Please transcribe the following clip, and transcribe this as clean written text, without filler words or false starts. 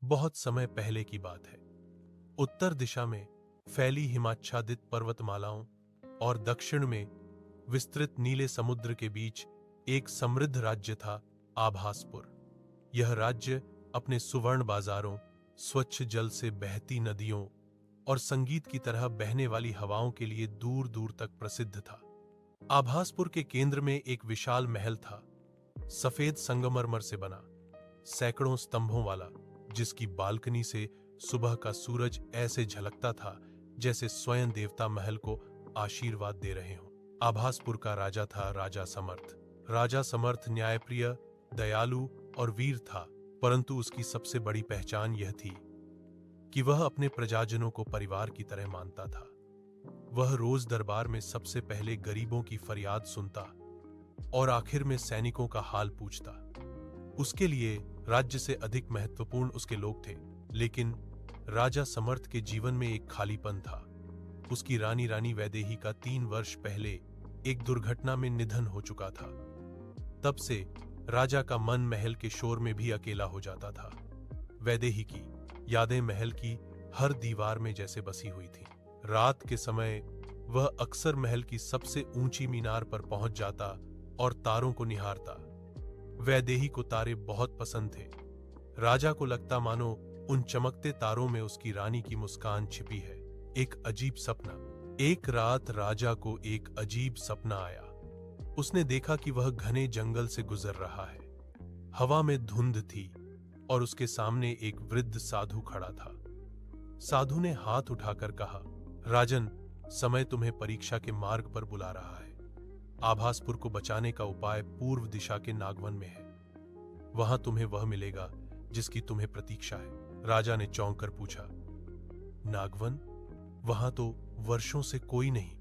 बहुत समय पहले की बात है। उत्तर दिशा में फैली हिमाच्छादित पर्वतमालाओं और दक्षिण में विस्तृत नीले समुद्र के बीच एक समृद्ध राज्य था, आभासपुर। यह राज्य अपने सुवर्ण बाजारों, स्वच्छ जल से बहती नदियों और संगीत की तरह बहने वाली हवाओं के लिए दूर दूर तक प्रसिद्ध था। आभासपुर के केंद्र में एक विशाल महल था, सफेद संगमरमर से बना, सैकड़ों स्तंभों वाला, जिसकी बालकनी से सुबह का सूरज ऐसे झलकता था जैसे स्वयं देवता महल को आशीर्वाद दे रहे हों। आभासपुर का राजा था राजा समर्थ। राजा समर्थ न्यायप्रिय, दयालु और वीर था, परंतु उसकी सबसे बड़ी पहचान यह थी कि वह अपने प्रजाजनों को परिवार की तरह मानता था। वह रोज दरबार में सबसे पहले गरीबों की फरियाद सुनता और आखिर में सैनिकों का हाल पूछता। उसके लिए राज्य से अधिक महत्वपूर्ण उसके लोग थे, लेकिन राजा समर्थ के जीवन में एक खालीपन था। उसकी रानी वैदेही का 3 वर्ष पहले एक दुर्घटना में निधन हो चुका था। तब से राजा का मन महल के शोर में भी अकेला हो जाता था। वैदेही की यादें महल की हर दीवार में जैसे बसी हुई थी। रात के समय वह अक्सर महल की सबसे ऊंची मीनार पर पहुंच जाता और तारों को निहारता। वैदेही को तारे बहुत पसंद थे। राजा को लगता मानो उन चमकते तारों में उसकी रानी की मुस्कान छिपी है। एक अजीब सपना। एक रात राजा को एक अजीब सपना आया। उसने देखा कि वह घने जंगल से गुजर रहा है। हवा में धुंध थी और उसके सामने एक वृद्ध साधु खड़ा था। साधु ने हाथ उठाकर कहा, राजन, समय तुम्हें परीक्षा के मार्ग पर बुला रहा है। आभासपुर को बचाने का उपाय पूर्व दिशा के नागवन में है। वहां तुम्हें वह मिलेगा जिसकी तुम्हें प्रतीक्षा है। राजा ने चौंक कर पूछा, नागवन? वहां तो वर्षों से कोई नहीं।